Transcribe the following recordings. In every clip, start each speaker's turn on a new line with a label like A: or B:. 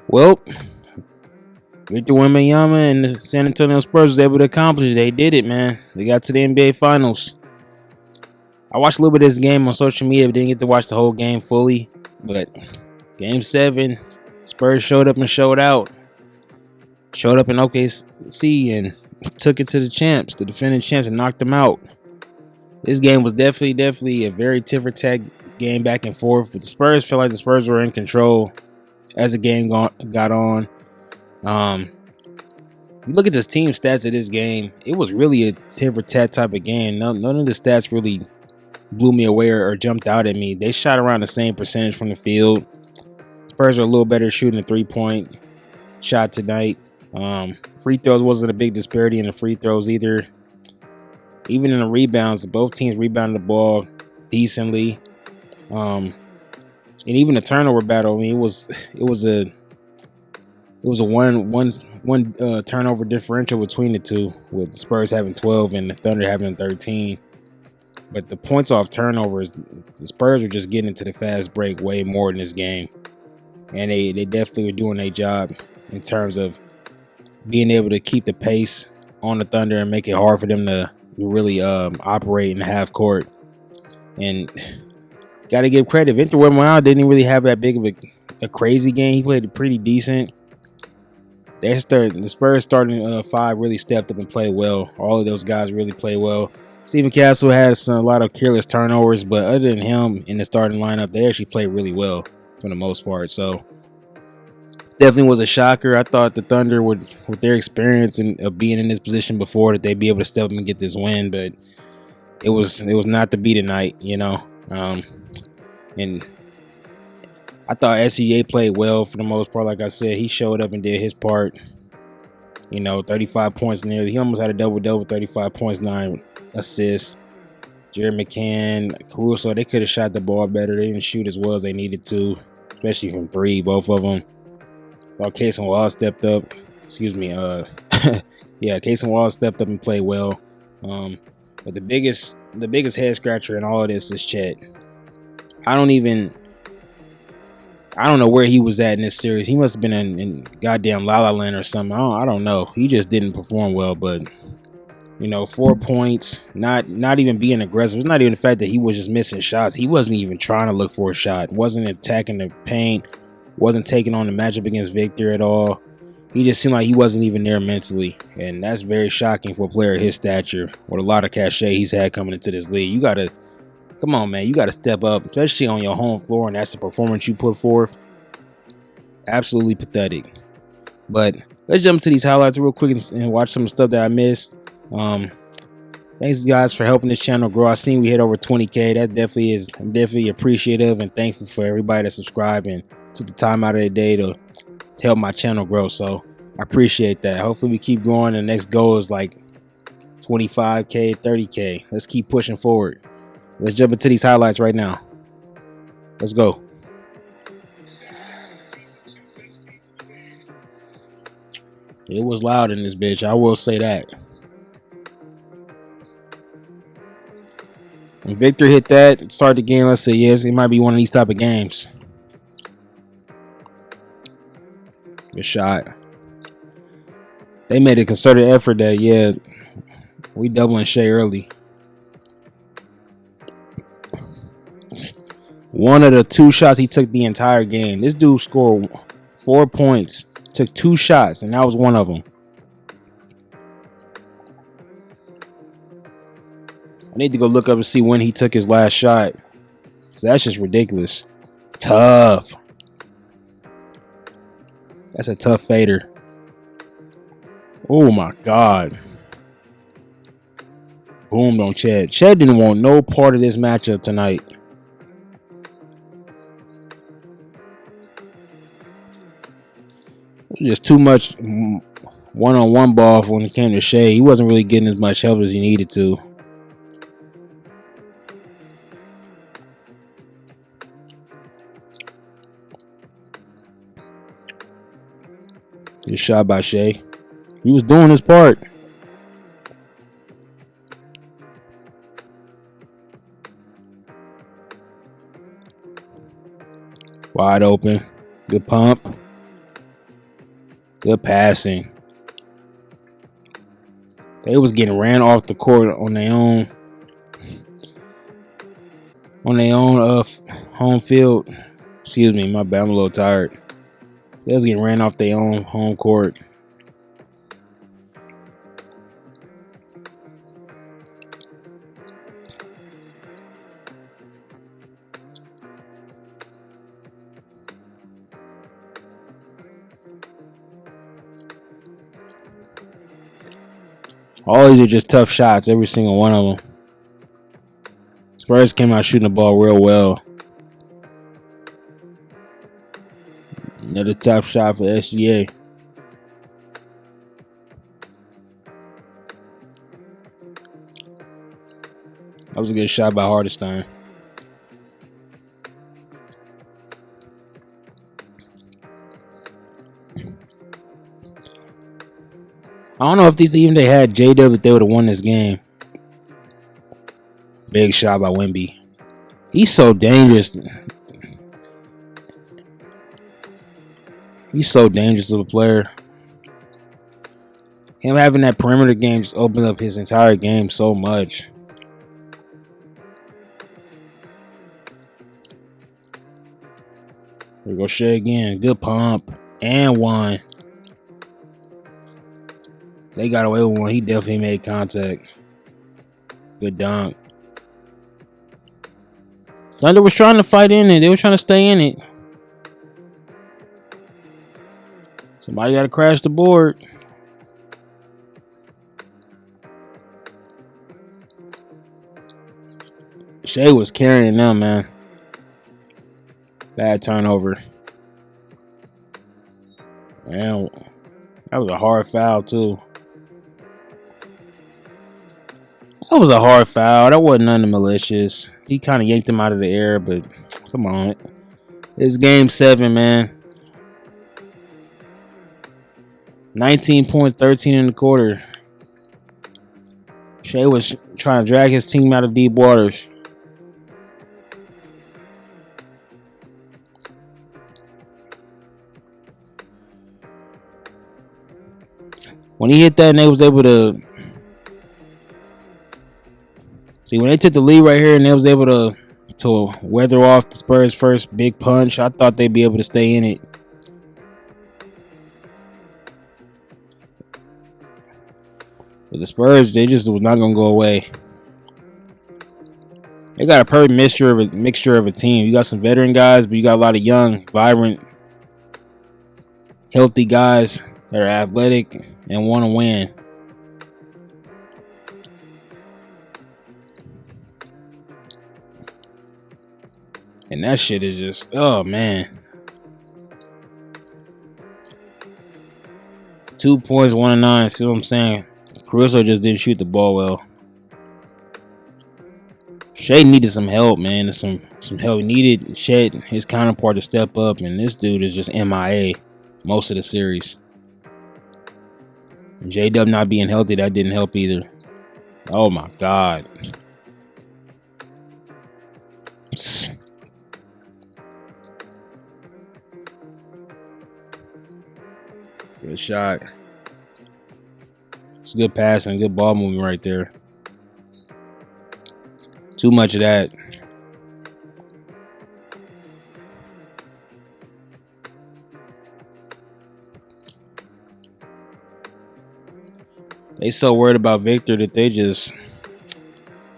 A: Well, Victor Wembanyama and the San Antonio Spurs was able to accomplish it. They did it, man. They got to the NBA Finals. I watched a little bit of this game on social media, but didn't get to watch the whole game fully. But Game 7, Spurs showed up and showed out. Showed up in OKC and took it to the champs, the defending champs, and knocked them out. This game was definitely a very tit-for-tat game back and forth. But the Spurs felt like the Spurs were in control as the game got on. You look at this team stats of this game, it was really a tit-for-tat type of game. None of the stats really blew me away or jumped out at me. They shot around the same percentage from the field. Spurs are a little better shooting a three-point shot tonight. Free throws wasn't a big disparity in the free throws either. Even in the rebounds, both teams rebounded the ball decently. And even the turnover battle, I mean, it was a one turnover differential between the two, with the Spurs having 12 and the Thunder having 13. But the points off turnovers, the Spurs were just getting into the fast break way more in this game. And they definitely were doing their job in terms of being able to keep the pace on the Thunder and make it hard for them to really operate in the half court. And got to give credit, Victor Wembanyama didn't really have that big of a crazy game. He played pretty decent. The Spurs starting five really stepped up and played well. All of those guys really played well. Stephen Castle had a lot of careless turnovers, but other than him in the starting lineup, they actually played really well for the most part. So definitely was a shocker. I thought the Thunder with their experience of being in this position before, that they'd be able to step up and get this win, but it was not to be tonight, you know. And I thought SCA played well for the most part. Like I said, he showed up and did his part. 35 points nearly. He almost had a double-double, 35 points, 9 assists. Jared McCann, Caruso, they could have shot the ball better. They didn't shoot as well as they needed to, especially from three, both of them. Thought Casey Wall stepped up. Casey Wall stepped up and played well. But the biggest head scratcher in all of this is Chet. I don't know where he was at in this series. He must have been in goddamn La La Land or something. I don't know. He just didn't perform well. But 4 points, not even being aggressive. It's not even the fact that he was just missing shots. He wasn't even trying to look for a shot. Wasn't attacking the paint. Wasn't taking on the matchup against Victor at all. He just seemed like he wasn't even there mentally. And that's very shocking for a player of his stature, with a lot of cachet he's had coming into this league. Come on, man. You got to step up, especially on your home floor, and that's the performance you put forth. Absolutely pathetic. But let's jump to these highlights real quick and watch some stuff that I missed. Thanks, guys, for helping this channel grow. I seen we hit over 20K. That I'm definitely appreciative and thankful for everybody that subscribed and took the time out of their day to help my channel grow. So I appreciate that. Hopefully we keep growing. The next goal is like 25K, 30K. Let's keep pushing forward. Let's jump into these highlights right now. Let's go. It was loud in this bitch, I will say that. When Victor hit that, start the game, let's say, yes, it might be one of these type of games. Good shot. They made a concerted effort that, we doubling Shea early. One of the 2 shots he took the entire game. This dude scored 4 points, took 2 shots, and that was one of them. I need to go look up and see when he took his last shot, because that's just ridiculous. Tough. That's a tough fader. Oh my God. Boom on Chet. Chet didn't want no part of this matchup tonight. Just too much one-on-one ball when it came to Shea. He wasn't really getting as much help as he needed to. Good shot by Shea. He was doing his part. Wide open. Good pump. Good passing. They was getting ran off the court on their own. Home field. Excuse me, my bad. I'm a little tired. They was getting ran off their own home court. All these are just tough shots, every single one of them. Spurs came out shooting the ball real well. Another tough shot for SGA. That was a good shot by Hartenstein. I don't know if even they had J-Dub, if they would have won this game. Big shot by Wemby. He's so dangerous. He's so dangerous of a player. Him having that perimeter game just opened up his entire game so much. There we go, Shea again. Good pump. And one. They got away with one. He definitely made contact. Good dunk. Thunder was trying to fight in it. They were trying to stay in it. Somebody got to crash the board. Shea was carrying them, man. Bad turnover. Man, that was a hard foul, too. That was a hard foul. That wasn't nothing malicious. He kind of yanked him out of the air, but come on. It's game 7, man. 19 points, 13 in the quarter. Shea was trying to drag his team out of deep waters. When he hit that and they was able to... See, when they took the lead right here and they was able to weather off the Spurs' first big punch, I thought they'd be able to stay in it. But the Spurs, they just was not going to go away. They got a perfect mixture of a team. You got some veteran guys, but you got a lot of young, vibrant, healthy guys that are athletic and want to win. And that shit is just, oh man. 2 points, 1 and 9. See what I'm saying? Caruso just didn't shoot the ball well. Shea needed some help, man. Some help. He needed Shea, his counterpart, to step up, and this dude is just MIA most of the series. J-Dub not being healthy, that didn't help either. Oh my God. Good shot. It's good passing, good ball movement right there. Too much of that. They so worried about Victor that they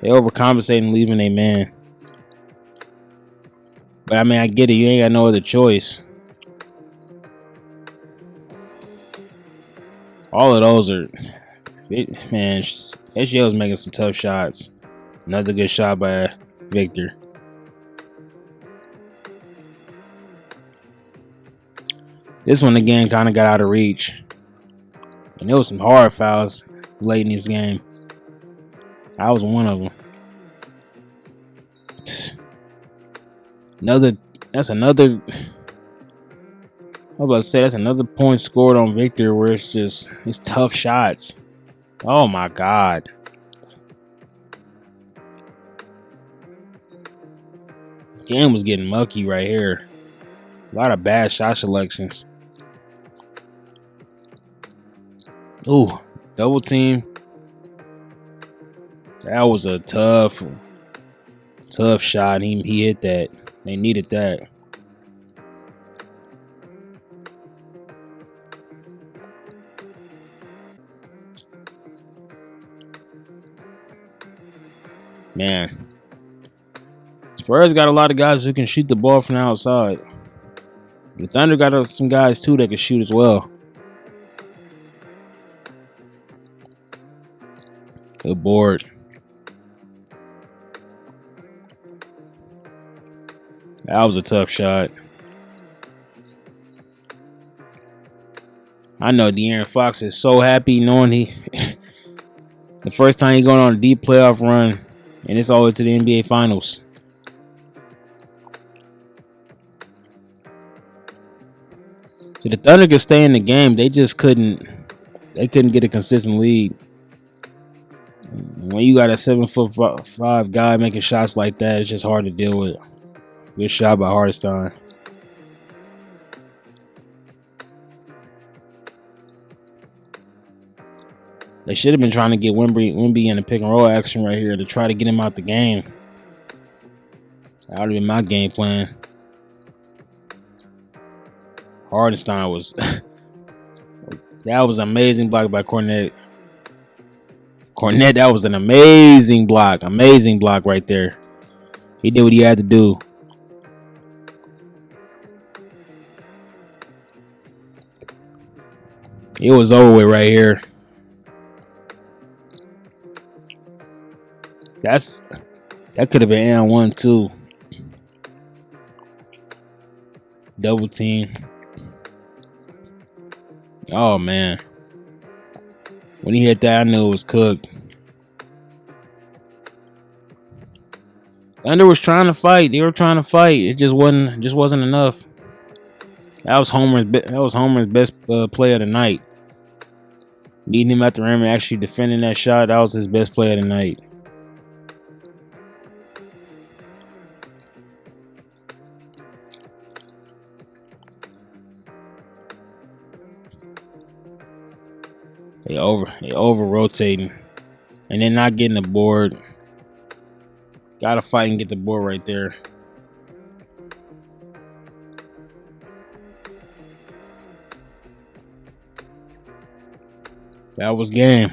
A: overcompensate and leaving a man. But I mean, I get it. You ain't got no other choice. All of those are, man, SGA was making some tough shots. Another good shot by Victor. This one again kind of got out of reach. And there was some hard fouls late in this game. I was one of them. That's another point scored on Victor where it's tough shots. Oh my God. Game was getting mucky right here. A lot of bad shot selections. Ooh, double team. That was a tough shot. He hit that. They needed that. Man, Spurs got a lot of guys who can shoot the ball from the outside. The Thunder got some guys too that can shoot as well. Good board. That was a tough shot. I know De'Aaron Fox is so happy knowing the first time he going on a deep playoff run, and it's all the way to the NBA Finals. So the Thunder could stay in the game. They just couldn't. They couldn't get a consistent lead. When you got a 7'5" guy making shots like that, it's just hard to deal with. Good shot by Hardstein. They should have been trying to get Wemby in the pick and roll action right here to try to get him out the game. That would have been my game plan. Hardenstein was that was an amazing block by Cornette. That was an amazing block right there. He did what he had to do. It was over with right here. That could have been and one too. Double team. Oh man. When he hit that, I knew it was cooked. Thunder was trying to fight. They were trying to fight. It just wasn't enough. That was Homer's best play of the night. Meeting him at the rim and actually defending that shot, that was his best play of the night. They over rotating, and then not getting the board. Gotta fight and get the board right there. That was game.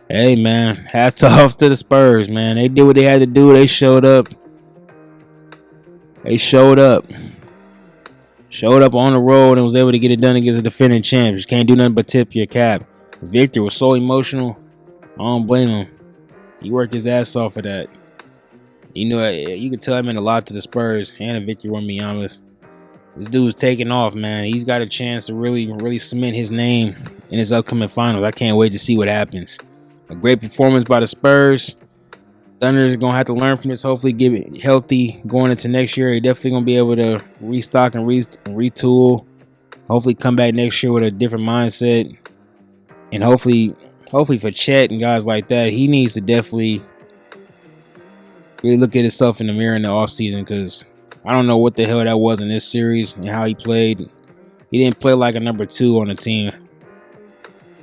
A: Hey man, hats off to the Spurs, man. They did what they had to do. They showed up. Showed up on the road and was able to get it done against the defending champs. You can't do nothing but tip your cap. Victor was so emotional. I don't blame him. He worked his ass off for that. You know, you could tell him meant a lot to the Spurs and Victor Wembanyama. This dude's taking off, man. He's got a chance to really cement his name in his upcoming finals. I can't wait to see what happens. A great performance by the Spurs. Thunder is going to have to learn from this. Hopefully get it healthy going into next year. They're definitely going to be able to restock and retool. Hopefully come back next year with a different mindset. And hopefully for Chet and guys like that, he needs to definitely really look at himself in the mirror in the offseason, because I don't know what the hell that was in this series and how he played. He didn't play like a number 2 on the team.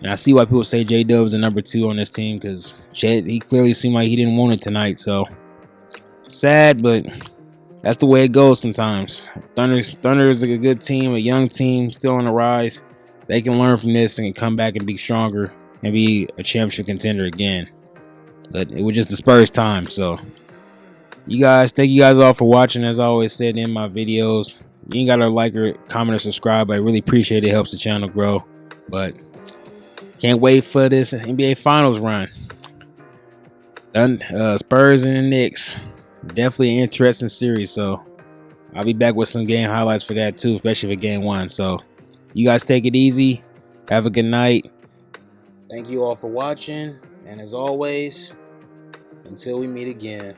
A: And I see why people say J-Dub is a number 2 on this team, because Chet, he clearly seemed like he didn't want it tonight. So sad, but that's the way it goes sometimes. Thunder is a good team, a young team, still on the rise. They can learn from this and come back and be stronger and be a championship contender again. But it was just the Spurs time. So thank you guys all for watching. As I always said in my videos, you ain't got to like or comment or subscribe. I really appreciate it. It helps the channel grow. But can't wait for this NBA Finals run. Spurs and the Knicks. Definitely an interesting series. So I'll be back with some game highlights for that too, especially for game 1. So you guys take it easy. Have a good night. Thank you all for watching. And as always, until we meet again.